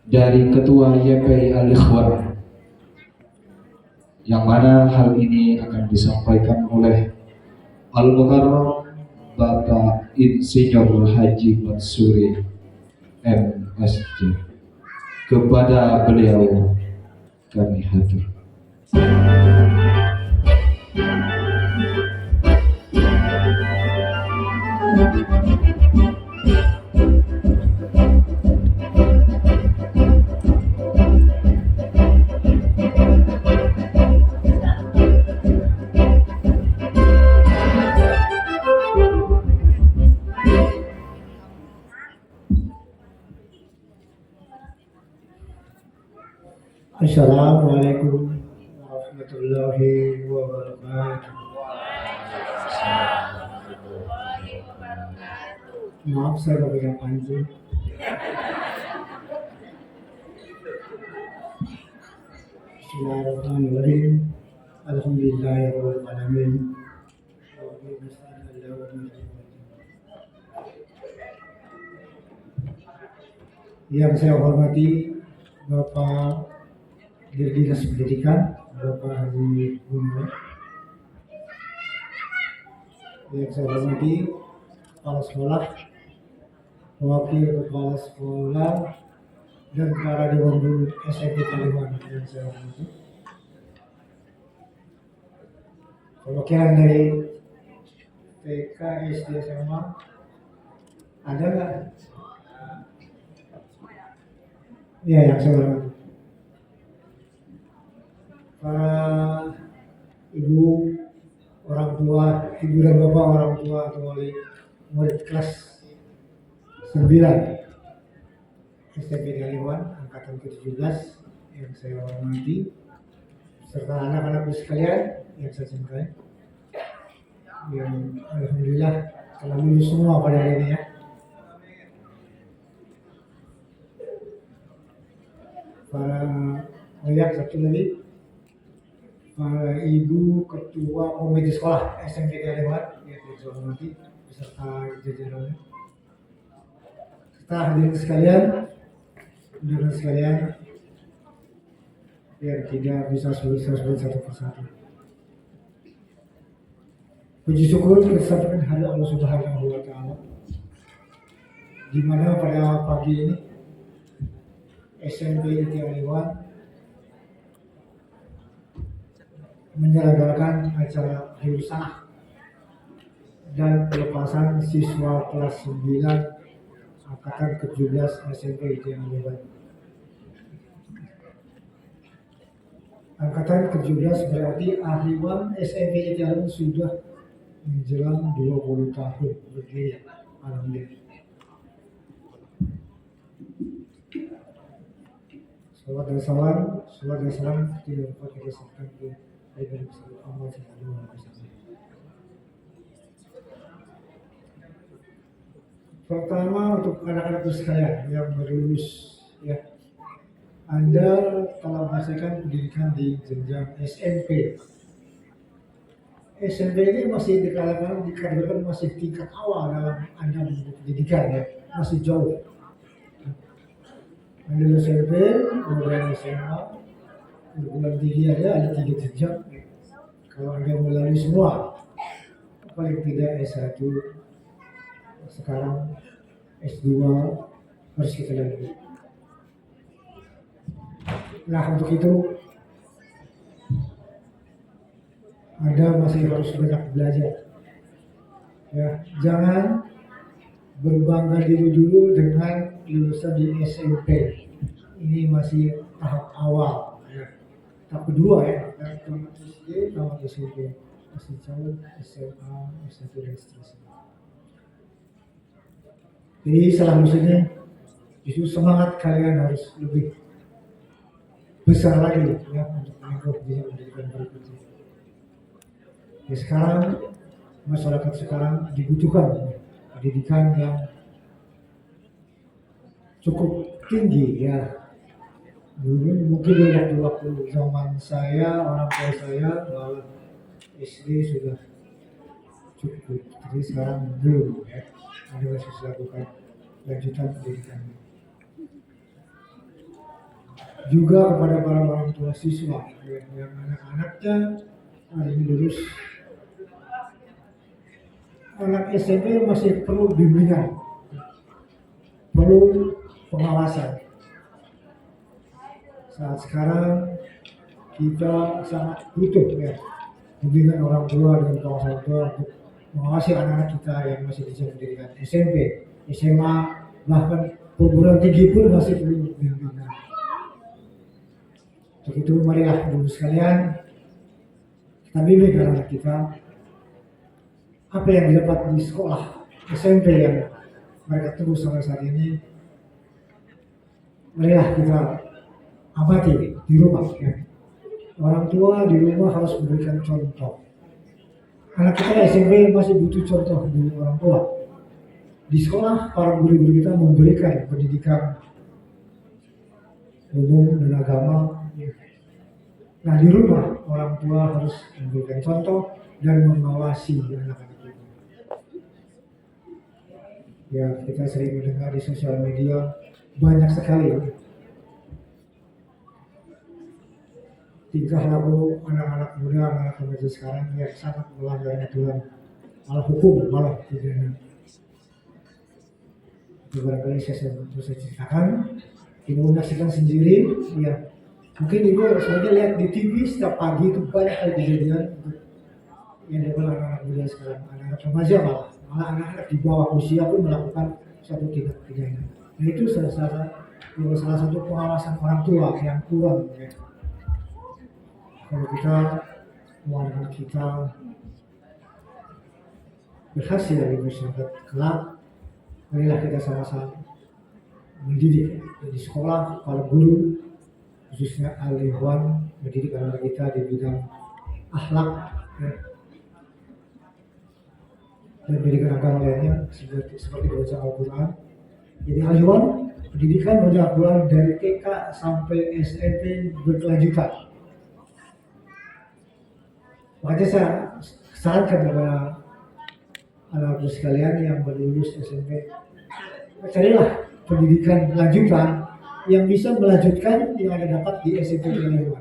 dari Ketua YPI Al-Ikhwan, yang mana hal ini akan disampaikan oleh Al-Mukarram Bapak Insinyur Haji Mansuri MSc. Kepada beliau kami hatur. Assalamualaikum warahmatullahi wabarakatuh. Maaf saya pegang pantun. Bismillahirrahmanirrahim. Alhamdulillahirabbil alamin. Yang saya hormati Bapak Dirjen Dinas Pendidikan, Bapak Haji Gunawan. Yang saya hormati kepala sekolah, wakil kepala sekolah, dan para dewan guru SMP Kalimantan yang saya hormati. Perwakilan dari TK, SD, SMA ada nggak? Iya, yang saya hormati. Para ibu, orang tua, ibu dan bapak orang tua atau wali murid kelas 9 SMP Kalimantan angkatan ke-17 yang saya hormati, serta anak-anakku sekalian yang saya cintai, yang alhamdulillah telah lulus semua pada hari ini ya. Satu lagi, para ibu ketua komite sekolah SMP Kalimantan yang saya hormati beserta jajarannya, serta hadirin sekalian yang tidak bisa sebut satu persatu. Puji syukur kita sampaikan hari Allah Subhanahu wa Ta'ala, di mana pada pagi ini SMP Kalimantan menyelenggarakan acara Hirusanah dan pelepasan siswa kelas 9 angkatan ke-17 SMP Kalimantan. Angkatan ke-17 berarti ahliwan SMP Kalimantan sudah menjelang 20 tahun berdiri. Alhamdulillah. Salawat dan salam tidak dapat kita sampaikan ke Allah Subhanahu wa Ta'ala. Pertama, untuk anak-anak sekalian yang baru lulus ya, Anda telah menyelesaikan pendidikan di jenjang SMP. SMP ini masih dikatakan masih tingkat awal dalam Anda menempuh pendidikan ya, masih jauh. Anda SMP, kemudian SMA, perguruan tinggi ada 3 jenjang. Kalau Anda melalui semua, paling tidak S1, sekarang S2 harus kita lalui. Nah, untuk itu Anda masih harus banyak belajar. Ya, jangan berbangga diri dulu dengan lulusan di SMP. Ini masih tahap awal. Ya. Tahap kedua ya, tamat SD, tamat SMP, masih jauh SMA, S1 dan seterusnya. Jadi selanjutnya justru semangat kalian harus lebih besar lagi ya untuk menempuh pendidikan berikutnya. Ya, sekarang masyarakat sekarang dibutuhkan pendidikan yang cukup tinggi ya. Dulu mungkin waktu zaman saya, orang tua saya bahwa SD sudah cukup, jadi sekarang belum ya. Anda masih lakukan lanjutan pendidikan. juga kepada para orang tua siswa yang anak-anaknya hari ini lulus. Anak SMP masih perlu bimbingan, perlu pengawasan. Saat sekarang kita sangat butuh ya bimbingan orang tua dan pengawasan orang tua untuk mengawasi anak-anak kita yang masih di pendidikan SMP, SMA, bahkan perguruan tinggi pun masih perlu bimbingan. Untuk itu marilah ibu sekalian kita bimbing anak kita apa yang didapat di sekolah SMP yang mereka tunggu sampai saat ini. Marilah kita amati di rumah ya. Orang tua di rumah harus memberikan contoh. Anak kita SMP masih butuh contoh dari orang tua. Di sekolah para guru-guru kita memberikan pendidikan umum dan agama. Nah di rumah orang tua harus memberikan contoh dan mengawasi anak-anak kita. Ya kita sering mendengar di sosial media banyak sekali tingkah laku anak-anak muda, anak-anak remaja sekarang yang sangat melanggar aturan, malah hukum, malah pidana. Itu barangkali saya ceritakan, ibu menyaksikan sendiri, ya mungkin ibu sebenarnya lihat di TV setiap pagi itu banyak kali kejadian yang dilakukan anak-anak muda sekarang, anak-anak remaja malah anak-anak di bawah usia pun melakukan suatu tindak pidana. Nah itu salah satu pengawasan orang tua yang kurang. Ya. Kalau kita mau anak kita berhasil di masyarakat kelak, marilah kita sama-sama mendidik di sekolah para guru khususnya al-ikhwan mendidik anak kita di bidang akhlak ya, dan pendidikan agama lainnya seperti baca Al-Quran. Jadi al-ikhwan pendidikan baca Al-Quran dari TK sampai SMP berkelanjutan. Makanya saya sarankan kepada anak-anak sekalian yang baru lulus SMP, carilah pendidikan lanjutan yang bisa melanjutkan yang ada dapat di SMP Pilihan.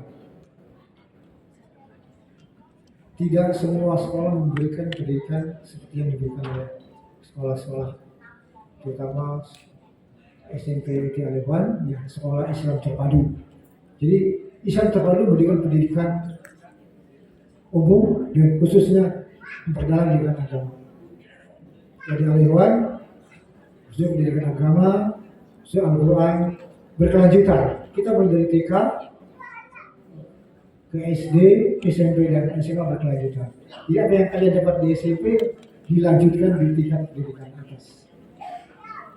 Tidak semua sekolah memberikan pendidikan seperti yang diberikan oleh sekolah-sekolah, terutama SMP Pilihan, ya sekolah Islam terpadu. Jadi Islam terpadu memberikan pendidikan umum dan khususnya memperdalam pendidikan agama. Jadi al-Ikhwan khususnya pendidikan agama, khususnya Al-Quran berkelanjutan. Kita mulai dari TK ke SD, SMP dan SMA berkelanjutan. Jadi apa yang kalian dapat di SMP dilanjutkan di tingkat pendidikan atas.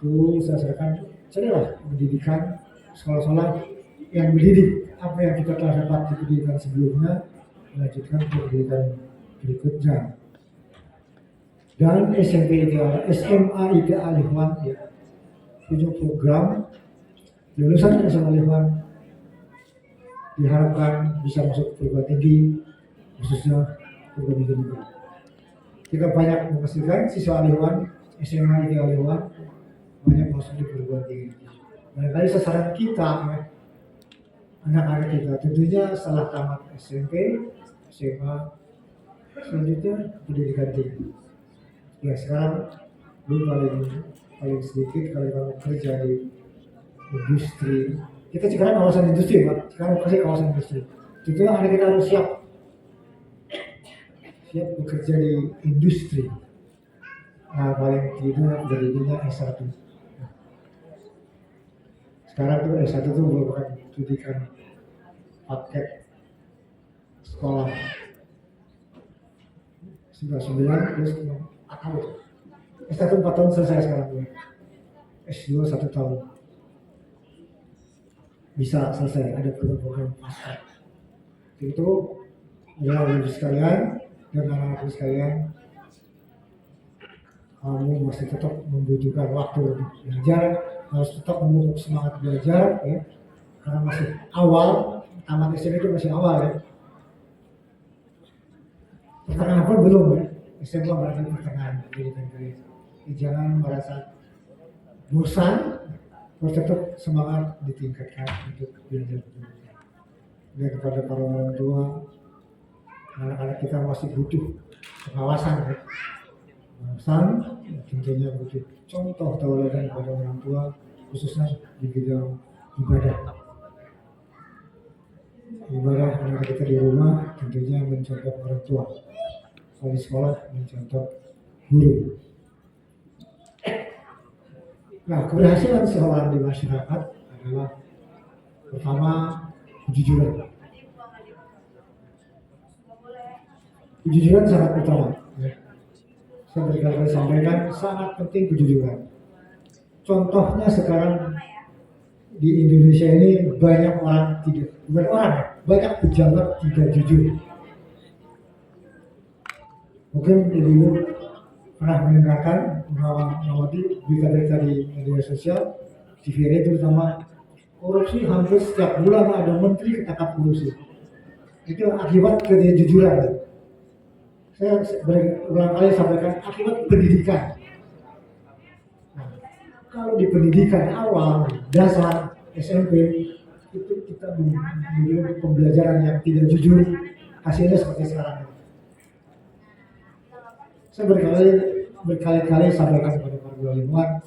Itu saya sarankan carilah pendidikan sekolah-sekolah yang mendidik apa yang kita telah dapat di pendidikan sebelumnya, melanjutkan pendidikan berikutnya. Dan SMP ideal, SMA ideal Al-Ikhwan ya, punya program lulusan SMA Al-Ikhwan diharapkan bisa masuk perguruan tinggi, khususnya perguruan tinggi negeri. Kita banyak menghasilkan siswa Al-Ikhwan SMA ideal Al-Ikhwan banyak masuk di perguruan tinggi. Barangkali sasaran kita ya, anak-anak kita tentunya setelah tamat SMP, SMA, selanjutnya pendidikan tinggi. Ya sekarang belum paling sedikit kalau kamu kerja di industri. Kita sekarang kawasan industri, Pak. Sekarang kasih kawasan industri. Tentunya anak kita harus siap bekerja di industri. Nah paling tidak jadinya S1. Sekarang tuh S1 itu merupakan pendidikan paket sekolah 99 plus 4 tahun. S1 4 tahun selesai sekarang gue. S2 1 tahun. Bisa selesai, ada program-program pasca. Itu ya ibu sekalian dan anak-anak sekalian, kamu masih tetap membutuhkan waktu untuk belajar, harus tetap memupuk semangat belajar ya, karena masih awal, tamat SMP itu masih awal ya. Pertengahan pun belum ya, SMA berada di pertengahan pendidikan kalian. Jangan merasa bosan, harus tetap semangat ditingkatkan untuk belajar pendidikan. Dan kepada para orang tua, anak-anak kita masih butuh pengawasan ya. Pengawasan tentunya butuh contoh tauladan pada orang tua, khususnya di bidang ibadah. Ibadah anak kita di rumah tentunya mencontoh orang tua, kalau di sekolah mencontoh guru. Nah, keberhasilan seorang di masyarakat adalah pertama kejujuran. Kejujuran sangat utama. Ya. Saya berkali-kali sampaikan sangat penting kejujuran. Contohnya sekarang di Indonesia ini banyak orang tidak, bukan orang, banyak pejabat tidak jujur. Mungkin dulu pernah mendengarkan mengamati berita-berita di media sosial, TVRI terutama, korupsi hampir setiap bulan ada menteri ketangkap korupsi. Itu akibat ketidakjujuran. Saya berulang kali sampaikan akibat pendidikan. Nah, kalau di pendidikan awal dasar SMP itu kita memberi pembelajaran yang tidak jujur, hasilnya seperti sekarang. Saya berkali-kali sampaikan kepada para ilmuwan,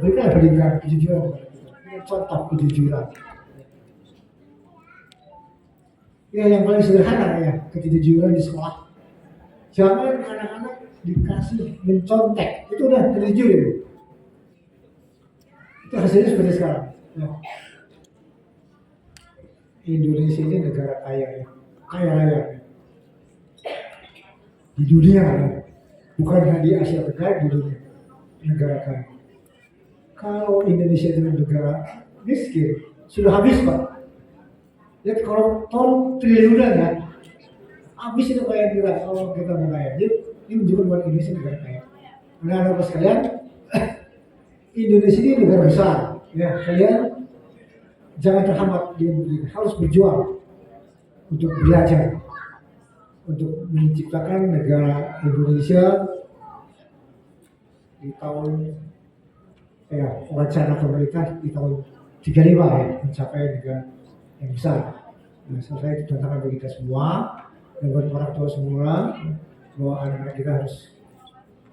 berikan pendidikan kejujuran kepada kita, contoh kejujuran. Ya, yang paling sederhana ya, ketidakjujuran di sekolah. Jangan anak-anak dikasih mencontek, itu udah tidak jujur itu. Itu hasilnya seperti sekarang. Ya. Indonesia ini negara kaya ya, kaya raya di dunia ya. Bukan hanya di Asia Tenggara, di dunia negara kaya. Kalau Indonesia itu negara miskin, sudah habis Pak. Lihat kalau ton triliunan ya, habis itu kaya kita kalau kita mau kaya. Jadi ini menunjukkan buat Indonesia negara kaya. Nah, anak sekalian, Indonesia ini negara besar, ya kalian jangan terhambat di harus berjuang untuk belajar, untuk menciptakan negara Indonesia di tahun wacana pemerintah di tahun 35 ya, mencapai negara yang besar. Nah, saya itu tantangan bagi kita semua dan buat orang tua semua bahwa anak-anak kita harus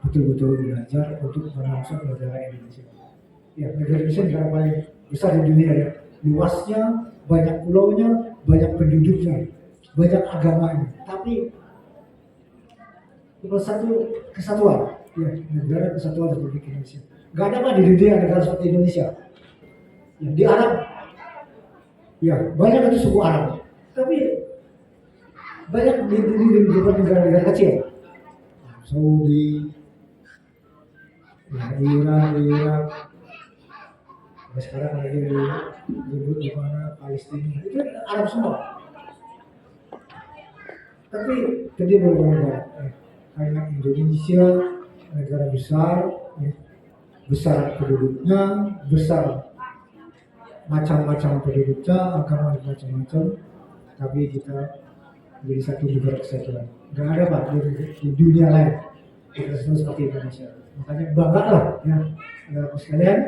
betul-betul belajar untuk memasuk negara Indonesia. Ya, negara Indonesia negara paling besar di dunia ya. Luasnya, banyak pulaunya, banyak penduduknya, banyak agamanya. Tapi nomor satu kesatuan, ya negara kesatuan Republik Indonesia. Gak ada apa di dunia negara seperti Indonesia. Ya, di Arab, ya banyak itu suku Arab. Tapi banyak di beberapa negara-negara kecil, Saudi, Irak, sekarang lagi disebut di mana Palestina, itu Arab semua. Tapi tadi beberapa negara, karena Indonesia negara besar, besar penduduknya, besar macam-macam penduduknya, agama macam-macam, tapi kita menjadi satu negara kesatuan. Gak ada Pak di dunia lain kita seperti Indonesia. Makanya banggalah ya, saudara sekalian,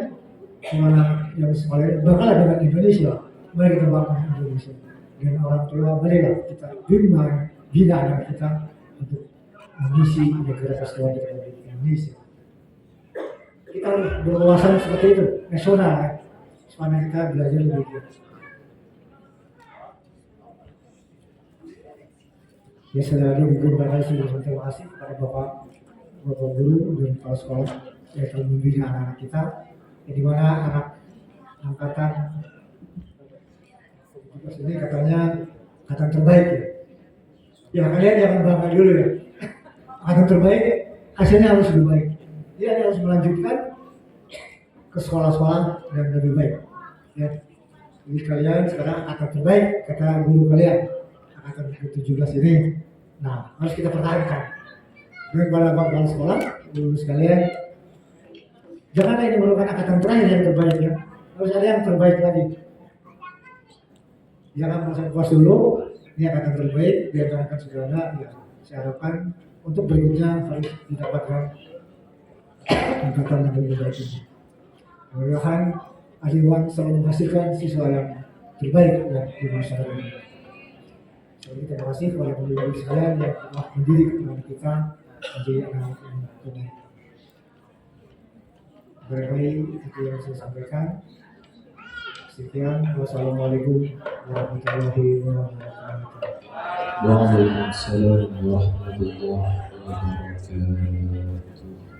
semua yang sekalian banggalah dengan Indonesia. Mari kita bangga Indonesia. Dan orang tua, marilah kita bina anak kita untuk mengisi negara kesatuan Republik Indonesia. Kita harus berwawasan seperti itu, nasional ya, supaya kita belajar lebih giat. Ya, saudara mungkin barangkali sudah terima kasih kepada Bapak guru dan kepala sekolah yang telah membina anak-anak kita, di mana anak angkatan ini katanya angkatan terbaik ya. Ya kalian jangan bangga dulu ya. Angkatan terbaik hasilnya harus lebih baik. Dia harus melanjutkan ke sekolah-sekolah yang lebih baik. Ya. Jadi kalian sekarang angkatan terbaik kata guru kalian. Angkatan ke-17 ini. Nah, harus kita pertahankan. Dan para kepala sekolah, guru sekalian, jangan ini merupakan angkatan terakhir yang terbaik ya. Harus ada yang terbaik lagi. Jangan merasa puas dulu, ini angkatan terbaik, biar akan sudah ada. Ya, saya harapkan untuk berikutnya harus didapatkan angkatan yang lebih baik ini. Mudah-mudahan Ahliwan selalu menghasilkan siswa yang terbaik ya, di masyarakat ini. Jadi terima kasih kepada guru-guru sekalian yang telah mendidik anak kita menjadi anak yang tunai. Barangkali itu yang saya sampaikan. Sekian, wassalamualaikum warahmatullahi wabarakatuh. Waalaikumsalam warahmatullahi wabarakatuh.